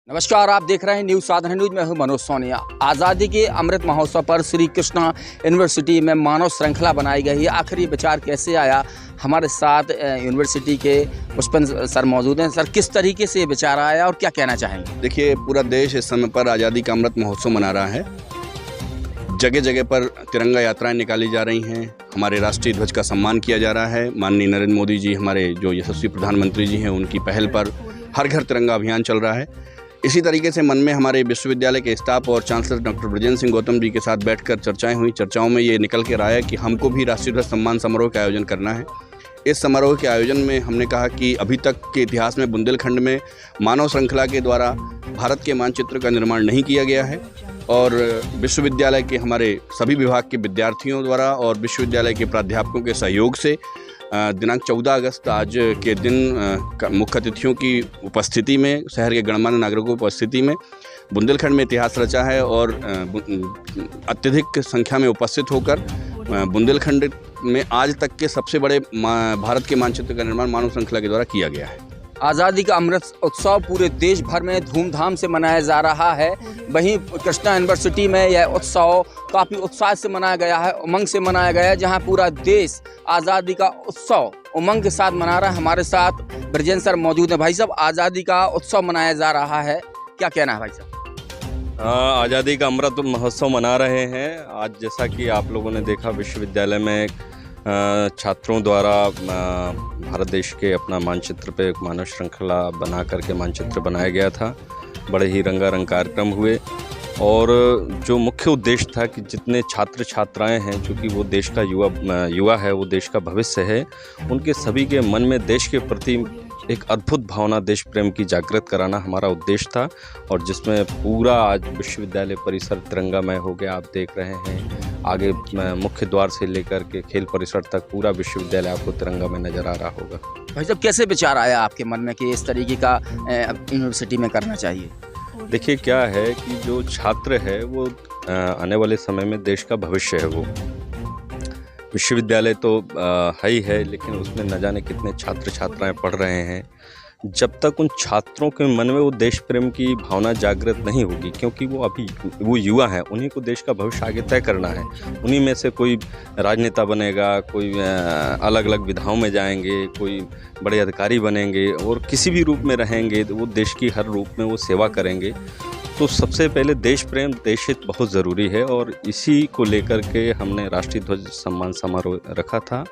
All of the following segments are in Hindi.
नमस्कार, आप देख रहे हैं न्यूज़ साधना न्यूज में हूं मनोज सोनिया। आज़ादी के अमृत महोत्सव पर श्री कृष्णा यूनिवर्सिटी में मानव श्रृंखला बनाई गई है। आखिर ये विचार कैसे आया? हमारे साथ यूनिवर्सिटी के पुष्पन सर मौजूद हैं। सर, किस तरीके से ये विचार आया और क्या कहना चाहेंगे? देखिए, पूरा देश इस समय पर आज़ादी का अमृत महोत्सव मना रहा है। जगह जगह पर तिरंगा यात्राएं निकाली जा रही हैं। हमारे राष्ट्रीय ध्वज का सम्मान किया जा रहा है। माननीय नरेंद्र मोदी जी, हमारे जो यशस्वी प्रधानमंत्री जी हैं, उनकी पहल पर हर घर तिरंगा अभियान चल रहा है। इसी तरीके से मन में हमारे विश्वविद्यालय के स्टाफ और चांसलर डॉक्टर ब्रजेंद्र सिंह गौतम जी के साथ बैठकर चर्चाएं हुई। चर्चाओं में ये निकल कर आया कि हमको भी राष्ट्रीय ध्वज सम्मान समारोह का आयोजन करना है। इस समारोह के आयोजन में हमने कहा कि अभी तक के इतिहास में बुंदेलखंड में मानव श्रृंखला के द्वारा भारत के मानचित्र का निर्माण नहीं किया गया है और विश्वविद्यालय के हमारे सभी विभाग के विद्यार्थियों द्वारा और विश्वविद्यालय के प्राध्यापकों के सहयोग से दिनांक 14 अगस्त आज के दिन मुख्य अतिथियों की उपस्थिति में, शहर के गणमान्य नागरिकों की उपस्थिति में बुंदेलखंड में इतिहास रचा है और अत्यधिक संख्या में उपस्थित होकर बुंदेलखंड में आज तक के सबसे बड़े भारत के मानचित्र का निर्माण मानव श्रृंखला के द्वारा किया गया है। आज़ादी का अमृत उत्सव पूरे देश भर में धूमधाम से मनाया जा रहा है। वहीं कृष्णा यूनिवर्सिटी में यह उत्सव काफ़ी उत्साह से मनाया गया है, उमंग से मनाया गया है, जहां पूरा देश आज़ादी का उत्सव उमंग के साथ मना रहा है। हमारे साथ ब्रजेंद्र सर मौजूद हैं। भाई साहब, आज़ादी का उत्सव मनाया जा रहा है, क्या कहना है भाई साहब? आज़ादी का अमृत महोत्सव मना रहे हैं। आज जैसा कि आप लोगों ने देखा, विश्वविद्यालय में छात्रों द्वारा भारत देश के अपना मानचित्र पे एक मानव श्रृंखला बना करके मानचित्र बनाया गया था। बड़े ही रंगारंग कार्यक्रम हुए और जो मुख्य उद्देश्य था कि जितने छात्र छात्राएं हैं, चूँकि वो देश का युवा है, वो देश का भविष्य है, उनके सभी के मन में देश के प्रति एक अद्भुत भावना, देश प्रेम की जागृत कराना हमारा उद्देश्य था। और जिसमें पूरा आज विश्वविद्यालय परिसर तिरंगामय हो गया। आप देख रहे हैं आगे मुख्य द्वार से लेकर के खेल परिसर तक पूरा विश्वविद्यालय आपको तिरंगा में नजर आ रहा होगा। भाई साहब, कैसे विचार आया आपके मन में कि इस तरीके का यूनिवर्सिटी में करना चाहिए? देखिए, क्या है कि जो छात्र है वो आने वाले समय में देश का भविष्य है। वो विश्वविद्यालय तो है ही है, लेकिन उसमें न जाने कितने छात्र छात्राएं पढ़ रहे हैं। जब तक उन छात्रों के मन में वो देश प्रेम की भावना जागृत नहीं होगी, क्योंकि वो अभी वो युवा हैं, उन्हीं को देश का भविष्य आगे तय करना है। उन्हीं में से कोई राजनेता बनेगा, कोई अलग अलग विधाओं में जाएंगे, कोई बड़े अधिकारी बनेंगे और किसी भी रूप में रहेंगे, वो देश की हर रूप में वो सेवा करेंगे। तो सबसे पहले देश प्रेम, देश हित बहुत ज़रूरी है और इसी को लेकर के हमने राष्ट्रीय ध्वज सम्मान समारोह रखा था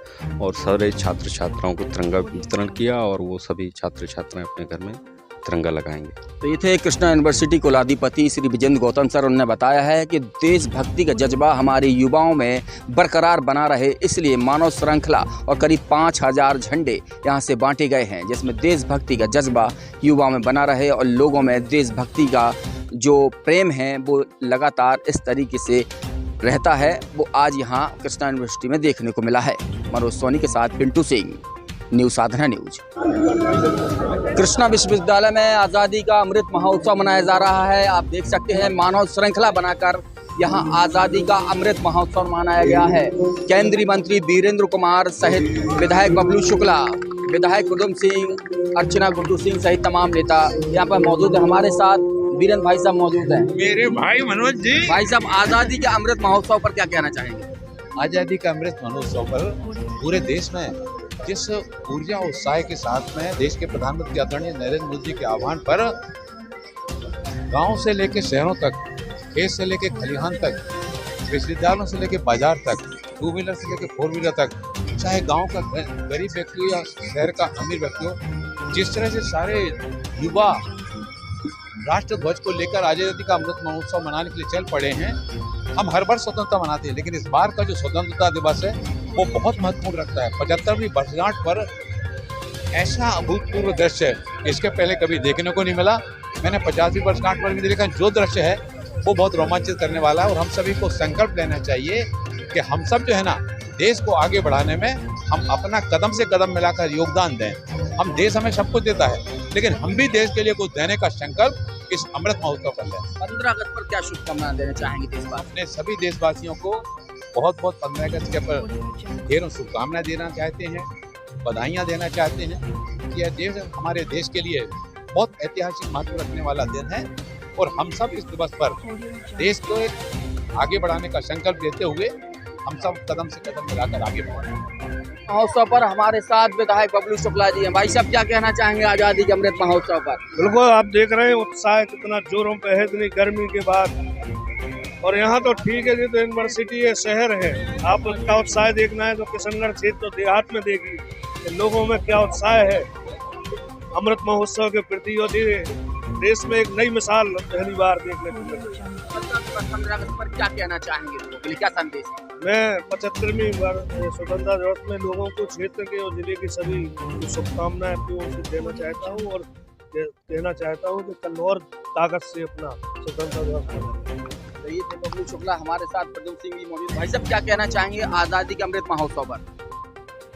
और सारे छात्र छात्राओं को तिरंगा वितरण किया और वो सभी छात्र छात्राएं अपने घर में तिरंगा लगाएंगे। तो ये थे कृष्णा यूनिवर्सिटी कुलाधिपति श्री विजेंद्र गौतम सर। उन्होंने बताया है कि देशभक्ति का जज्बा हमारे युवाओं में बरकरार बना रहे, इसलिए मानव श्रृंखला और करीब 5000 झंडे यहाँ से बांटे गए हैं, जिसमें देशभक्ति का जज्बा युवाओं में बना रहे और लोगों में देशभक्ति का जो प्रेम है वो लगातार इस तरीके से रहता है। वो आज यहाँ कृष्णा यूनिवर्सिटी में देखने को मिला है। मनोज सोनी के साथ पिंटू सिंह, न्यूज़ साधना न्यूज। कृष्णा विश्वविद्यालय में आज़ादी का अमृत महोत्सव मनाया जा रहा है। आप देख सकते हैं मानव श्रृंखला बनाकर यहाँ आज़ादी का अमृत महोत्सव मनाया गया है। केंद्रीय मंत्री वीरेंद्र कुमार सहित विधायक बबलू शुक्ला, विधायक कुदुम सिंह, अर्चना गुड्डू सिंह सहित तमाम नेता यहाँ पर मौजूद है। हमारे साथ वीरेंद्र भाई साहब मौजूद हैं। मेरे भाई मनोज जी। भाई साहब, आज़ादी के अमृत महोत्सव पर क्या कहना चाहेंगे? आज़ादी का अमृत महोत्सव पर पूरे देश में जिस ऊर्जा उत्साह के साथ में देश के प्रधानमंत्री आदरणीय नरेंद्र मोदी जी के आह्वान पर गांव से लेकर शहरों तक, खेत से लेकर खलिहान तक, विश्वविद्यालयों से लेकर बाजार तक, 2 व्हीलर से लेकर 4 व्हीलर तक, चाहे गांव का गरीब व्यक्ति हो या शहर का अमीर व्यक्ति हो, जिस तरह से सारे युवा राष्ट्र ध्वज को लेकर आज़ादी का अमृत महोत्सव मनाने के लिए चल पड़े हैं। हम हर बार स्वतंत्रता मनाते हैं, लेकिन इस बार का जो स्वतंत्रता दिवस है वो बहुत महत्वपूर्ण रखता है। 75वीं वर्षगांठ पर ऐसा अभूतपूर्व दृश्य इसके पहले कभी देखने को नहीं मिला। मैंने 50वीं वर्षगांठ पर भी देखा, जो दृश्य है वो बहुत रोमांचित करने वाला है और हम सभी को संकल्प लेना चाहिए कि हम सब जो है ना, देश को आगे बढ़ाने में हम अपना कदम से कदम मिलाकर योगदान दें। हम देश हमें सब कुछ देता है, लेकिन हम भी देश के लिए कुछ देने का संकल्प इस अमृत महोत्सव कर लें। 15 अगस्त पर क्या शुभकामनाएं देना चाहेंगे देशवासी? अपने सभी देशवासियों को बहुत बहुत 15 अगस्त के पर ढेरों शुभकामनाएं देना चाहते हैं, बधाइयाँ देना चाहते हैं कि यह देश हमारे देश के लिए बहुत ऐतिहासिक महत्व रखने वाला दिन है और हम सब इस दिवस पर देश को एक आगे बढ़ाने का संकल्प लेते हुए हम सब कदम से कदम मिलाकर आगे बढ़ रहे हैं। महोत्सव पर हमारे साथ विधायक बबलू शुक्ला जी हैं। भाई साहब क्या कहना चाहेंगे आज़ादी के अमृत महोत्सव पर? बिल्कुल, आप देख रहे हैं उत्साह कितना जोरों पे है इतनी गर्मी के बाद। और यहाँ तो ठीक है जी, तो यूनिवर्सिटी है, शहर है, आप उसका उत्साह देखना है तो किशनगढ़ क्षेत्र तो देहात में देखिए लोगों में क्या उत्साह है अमृत महोत्सव के प्रति। और देश में एक नई मिसाल पहली बार देखने को मिली। 15 अगस्त पर क्या कहना चाहेंगे लोगों के लिए, क्या संदेश है? मैं 75वीं स्वतंत्रता दिवस में लोगों को क्षेत्र के और जिले की सभी शुभकामनाएं अपनी ओर से देना चाहता हूँ और कहना चाहता हूँ कि कल और ताकत से अपना स्वतंत्रता दिवस मनाएं। तो ये थे बबलू शुक्ला, हमारे साथ प्रद्युम्न सिंह भी मौजूद। भाई साहब क्या कहना चाहेंगे आज़ादी के अमृत महोत्सव पर?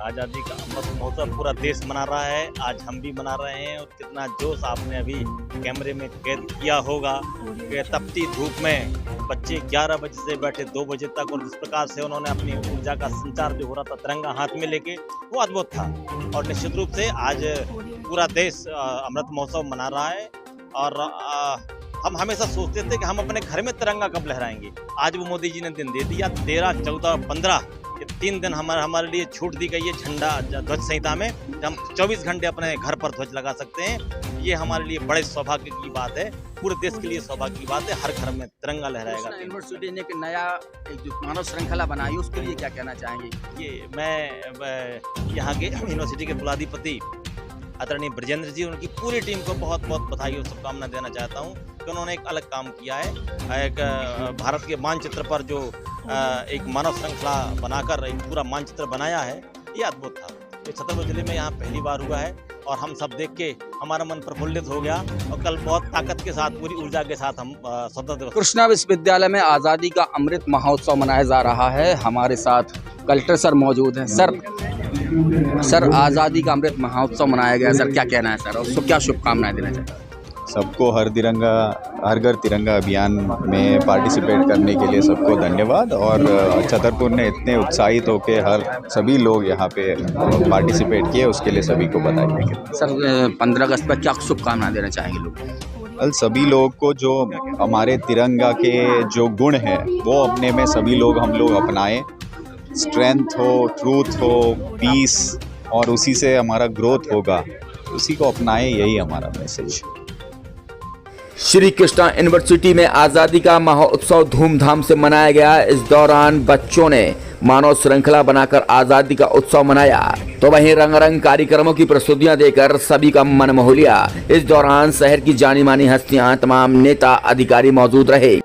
आज़ादी का अमृत महोत्सव पूरा देश मना रहा है, आज हम भी मना रहे हैं। और कितना जोश आपने अभी कैमरे में कैद किया होगा कि तपती धूप में बच्चे 11 बजे से बैठे 2 बजे तक, और जिस प्रकार से उन्होंने अपनी ऊर्जा का संचार जो हो रहा था तिरंगा हाथ में लेके, वो अद्भुत था। और निश्चित रूप से आज पूरा देश अमृत महोत्सव मना रहा है। और हम हमेशा सोचते थे कि हम अपने घर में तिरंगा कब लहराएंगे, आज वो मोदी जी ने दिन दे दिया। 13, 14, 15 ये 3 दिन हमारे लिए छूट दी गई है झंडा ध्वज संहिता में, हम 24 घंटे अपने घर पर ध्वज लगा सकते हैं। ये हमारे लिए बड़े सौभाग्य की बात है, पूरे देश के लिए सौभाग्य की बात है। हर घर में तिरंगा लहराएगा। यूनिवर्सिटी ने एक नया जो मानव श्रृंखला बनाई, उसके लिए क्या कहना चाहेंगे? ये मैं यहाँ के यूनिवर्सिटी के कुलाधिपति आदरणीय ब्रजेंद्र जी, उनकी पूरी टीम को बहुत बहुत बधाई और शुभकामनाएं देना चाहता हूँ कि उन्होंने एक अलग काम किया है। एक भारत के मानचित्र पर जो एक मानव श्रृंखला बनाकर एक पूरा मानचित्र बनाया है, ये अद्भुत था। ये छतरपुर जिले में यहाँ पहली बार हुआ है और हम सब देख के हमारा मन प्रफुल्लित हो गया। और कल बहुत ताकत के साथ, पूरी ऊर्जा के साथ हम स्वतंत्रता दिवस कृष्णा विश्वविद्यालय में आज़ादी का अमृत महोत्सव मनाया जा रहा है। हमारे साथ कलेक्टर सर मौजूद हैं। सर आज़ादी का अमृत महोत्सव मनाया गया, सर क्या कहना है सर, और उसको क्या शुभकामनाएं देना चाहते हैं? सबको हर घर तिरंगा अभियान में पार्टिसिपेट करने के लिए सबको धन्यवाद। और छतरपुर ने इतने उत्साहित होकर सभी लोग यहाँ पे पार्टिसिपेट किए, उसके लिए सभी को बधाई। सर 15 अगस्त पर क्या शुभकामनाएं देना चाहेंगे लोग? कल सभी लोग को जो हमारे तिरंगा के जो गुण हैं वो अपने में सभी लोग हम लोग अपनाएं। स्ट्रेंथ हो, ट्रूथ हो, पीस, और उसी से हमारा ग्रोथ होगा, उसी को अपनाएं, यही हमारा मैसेज। श्री कृष्णा यूनिवर्सिटी में आज़ादी का महोत्सव धूमधाम से मनाया गया। इस दौरान बच्चों ने मानव श्रृंखला बनाकर आज़ादी का उत्सव मनाया, तो वहीं रंगारंग कार्यक्रमों की प्रस्तुतियां देकर सभी का मन मोह लिया। इस दौरान शहर की जानी मानी हस्तियां, तमाम नेता अधिकारी मौजूद रहे।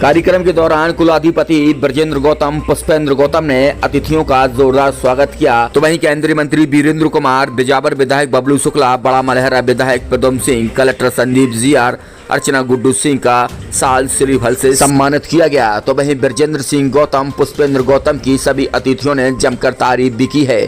कार्यक्रम के दौरान कुलाधिपति ब्रजेंद्र गौतम, पुष्पेंद्र गौतम ने अतिथियों का जोरदार स्वागत किया। तो वहीं केंद्रीय मंत्री वीरेंद्र कुमार, बिजावर विधायक बबलू शुक्ला, बड़ा मलहरा विधायक प्रदुम सिंह, कलेक्टर संदीप जीआर, अर्चना गुड्डू सिंह का साल श्रीफल से सम्मानित किया गया। तो वहीं ब्रजेंद्र सिंह गौतम, पुष्पेंद्र गौतम की सभी अतिथियों ने जमकर तारीफ भी की है।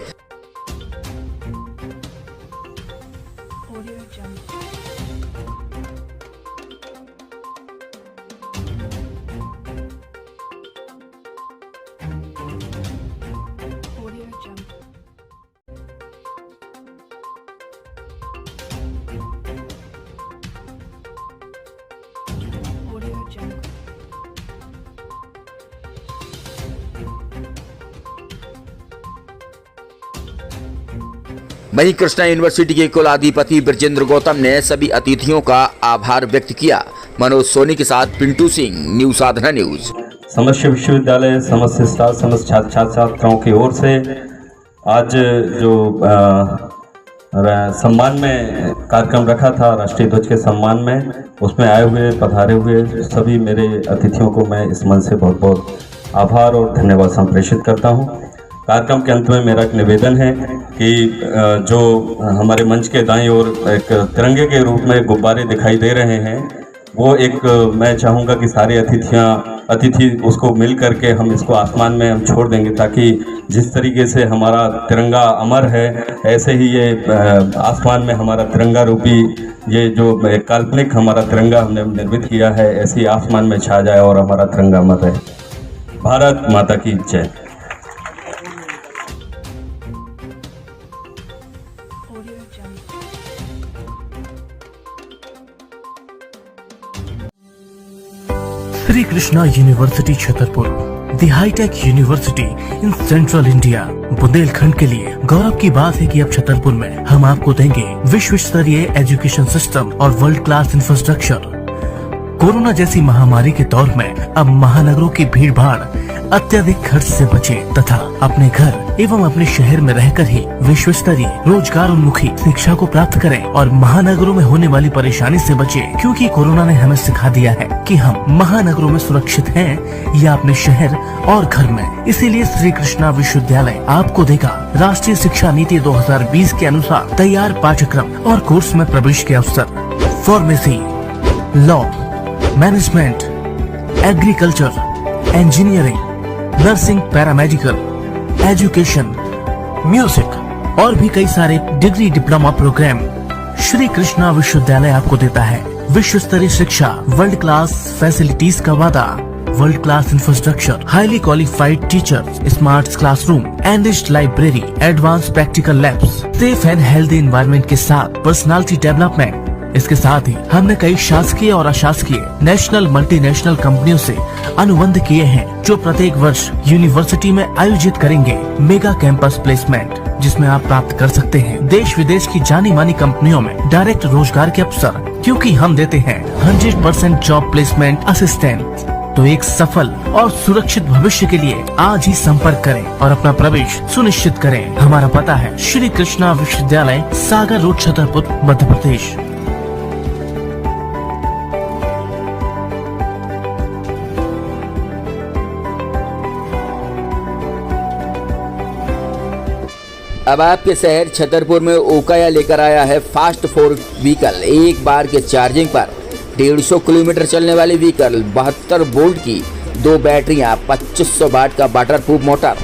वहीं कृष्णा यूनिवर्सिटी के कुलाधिपति ब्रजेंद्र गौतम ने सभी अतिथियों का आभार व्यक्त किया। मनोज सोनी के साथ पिंटू सिंह, न्यूज़ साधना न्यूज। समस्त विश्वविद्यालय, समस्त स्टाफ, समस्त छात्र छात्राओं की ओर से आज जो सम्मान में कार्यक्रम रखा था राष्ट्रीय ध्वज के सम्मान में, उसमें आए हुए पधारे हुए सभी मेरे अतिथियों को मैं इस मन से बहुत बहुत आभार और धन्यवाद संप्रेषित करता हूं। कार्यक्रम के अंत में मेरा एक निवेदन है कि जो हमारे मंच के दाईं ओर एक तिरंगे के रूप में गुब्बारे दिखाई दे रहे हैं, वो एक मैं चाहूँगा कि सारे अतिथि उसको मिल करके हम इसको आसमान में हम छोड़ देंगे, ताकि जिस तरीके से हमारा तिरंगा अमर है, ऐसे ही ये आसमान में हमारा तिरंगा रूपी ये जो काल्पनिक हमारा तिरंगा हमने निर्मित किया है, ऐसे ही आसमान में छा जाए और हमारा तिरंगा अमर रहे। भारत माता की जय। Sri Krishna University Chhatarpur, the hi-tech university in central India. Bundelkhand के लिए गौरव की बात है कि अब छतरपुर में हम आपको देंगे विश्व स्तरीय एजुकेशन सिस्टम और वर्ल्ड क्लास इंफ्रास्ट्रक्चर। कोरोना जैसी महामारी के दौर में अब महानगरों की भीड़ भाड़ अत्यधिक खर्च से बचे तथा अपने घर एवं अपने शहर में रहकर ही विश्व स्तरीय रोजगार उन्मुखी शिक्षा को प्राप्त करें और महानगरों में होने वाली परेशानी से बचे, क्योंकि कोरोना ने हमें सिखा दिया है कि हम महानगरों में सुरक्षित हैं या अपने शहर और घर में। इसीलिए श्री कृष्णा विश्वविद्यालय आपको देगा राष्ट्रीय शिक्षा नीति 2020 के अनुसार तैयार पाठ्यक्रम और कोर्स में प्रवेश के अवसर। Pharmacy, law, management, agriculture, engineering, nursing, paramedical, education, music और भी कई सारे degree diploma programme Shri Krishna विश्वविद्यालय आपको देता है। विश्व स्तरीय शिक्षा, वर्ल्ड क्लास फैसिलिटीज का वादा, world class infrastructure, highly qualified teacher, smart classroom, enriched library, advance practical labs, safe and healthy environment के साथ पर्सनालिटी डेवलपमेंट। इसके साथ ही हमने कई शासकीय और अशासकीय नेशनल मल्टीनेशनल कंपनियों से अनुबंध किए हैं, जो प्रत्येक वर्ष यूनिवर्सिटी में आयोजित करेंगे मेगा कैंपस प्लेसमेंट, जिसमें आप प्राप्त कर सकते हैं देश विदेश की जानी मानी कंपनियों में डायरेक्ट रोजगार के अवसर, क्योंकि हम देते हैं 100% जॉब प्लेसमेंट असिस्टेंट। तो एक सफल और सुरक्षित भविष्य के लिए आज ही संपर्क करें और अपना प्रवेश सुनिश्चित करें। हमारा पता है श्री कृष्णा विश्वविद्यालय, सागर रोड, छतरपुर, मध्य प्रदेश। अब आपके शहर छतरपुर में ओकाया लेकर आया है फास्ट 4 व्हीकल। एक बार के चार्जिंग पर 150 किलोमीटर चलने वाली व्हीकल, 72 वोल्ट की 2 बैटरियां, 2500 वाट का वाटरप्रूफ मोटर,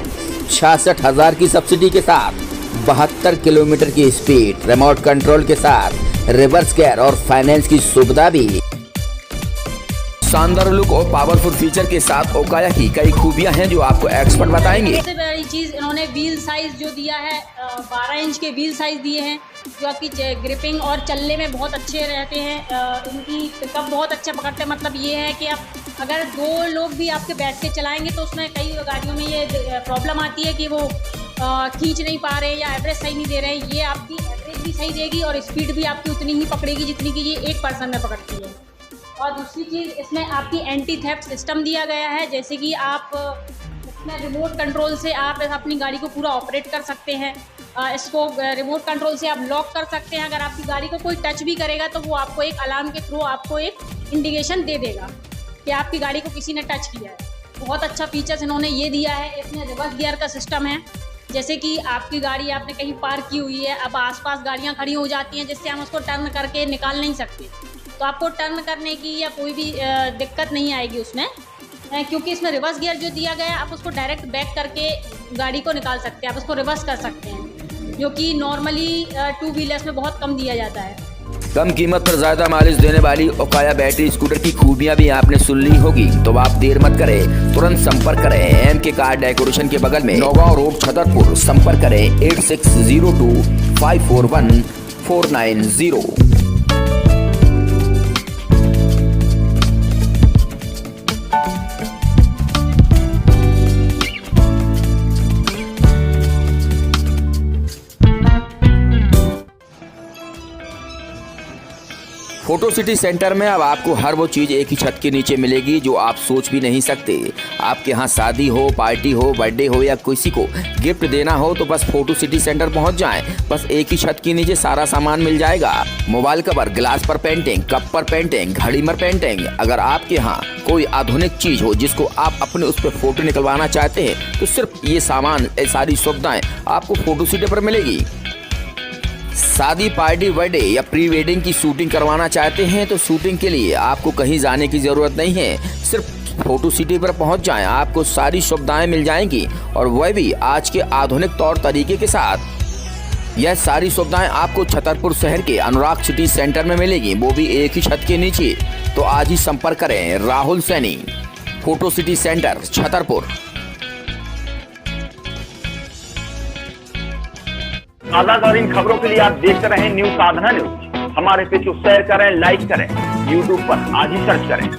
66,000 की सब्सिडी के साथ, 72 किलोमीटर की स्पीड, रिमोट कंट्रोल के साथ, रिवर्स गियर और फाइनेंस की सुविधा भी। शानदार लुक और पावरफुल फीचर के साथ ओकाया की कई खूबियां हैं जो आपको एक्सपर्ट बताएंगे। सबसे बड़ी चीज़ इन्होंने व्हील साइज जो दिया है, 12 इंच के व्हील साइज दिए हैं, जो आपकी ग्रिपिंग और चलने में बहुत अच्छे रहते हैं। इनकी पिकअप बहुत अच्छा पकड़ते हैं। मतलब ये है कि आप अगर 2 लोग भी आपके बैठ के चलाएंगे तो उसमें कई गाड़ियों में ये प्रॉब्लम आती है कि वो खींच नहीं पा रहे या एवरेज सही नहीं दे रहे हैं। ये आपकी एवरेज भी सही देगी और स्पीड भी आपकी उतनी ही पकड़ेगी जितनी कि ये 1 पर्सन में पकड़ती है। और दूसरी चीज़, इसमें आपकी एंटी थेफ्ट सिस्टम दिया गया है, जैसे कि आप इसमें रिमोट कंट्रोल से आप अपनी गाड़ी को पूरा ऑपरेट कर सकते हैं। इसको रिमोट कंट्रोल से आप लॉक कर सकते हैं। अगर आपकी गाड़ी को कोई टच भी करेगा तो वो आपको एक अलार्म के थ्रू आपको एक इंडिकेशन दे देगा कि आपकी गाड़ी को किसी ने टच किया है। बहुत अच्छा फीचर्स इन्होंने ये दिया है। इसमें रिवर्स गियर का सिस्टम है, जैसे कि आपकी गाड़ी आपने कहीं पार्क की हुई है, अब आसपास गाड़ियाँ खड़ी हो जाती हैं जिससे हम उसको टर्न करके निकाल नहीं सकते, तो आपको टर्न करने की या कोई भी दिक्कत नहीं आएगी उसमें, क्योंकि इसमें रिवर्स गियर जो दिया गया है आप उसको डायरेक्ट बैक करके गाड़ी को निकाल सकते हैं, आप उसको रिवर्स कर सकते हैं, जो कि नॉर्मली टू व्हीलर्स में बहुत कम दिया जाता है। कम कीमत पर ज्यादा माइलेज देने वाली ओकाया बैटरी स्कूटर की खूबियां भी आपने सुन ली होगी, तो आप देर मत करें, तुरंत संपर्क करें एम के कार डेकोरेशन के बगल में नौगांव रोड छतरपुर। संपर्क करें 8602541490। फोटो सिटी सेंटर में अब आपको हर वो चीज़ एक ही छत के नीचे मिलेगी जो आप सोच भी नहीं सकते। आपके यहाँ शादी हो, पार्टी हो, बर्थडे हो या किसी को गिफ्ट देना हो तो बस फोटो सिटी सेंटर पहुँच जाएं। बस एक ही छत के नीचे सारा सामान मिल जाएगा। मोबाइल कवर, ग्लास पर पेंटिंग, कप पर पेंटिंग, घड़ी पर पेंटिंग। अगर आपके यहाँ कोई आधुनिक चीज़ हो जिसको आप अपने उस पर फोटो निकलवाना चाहते हैं तो सिर्फ ये सामान, ये सारी सुविधाएँ आपको फोटो सिटी पर मिलेगी। शादी, पार्टी, बर्थडे या प्री वेडिंग की शूटिंग करवाना चाहते हैं तो शूटिंग के लिए आपको कहीं जाने की ज़रूरत नहीं है, सिर्फ फोटो सिटी पर पहुंच जाएं, आपको सारी सुविधाएं मिल जाएंगी और वह भी आज के आधुनिक तौर तरीके के साथ। यह सारी सुविधाएं आपको छतरपुर शहर के अनुराग सिटी सेंटर में मिलेगी, वो भी एक ही छत के नीचे। तो आज ही संपर्क करें Rahul Saini, photo city centre Chhatarpur. ताज़ा इन खबरों के लिए आप देखते रहें न्यूज़ साधना न्यूज़। हमारे पेज को शेयर करें, लाइक करें, यूट्यूब पर आज ही सर्च करें।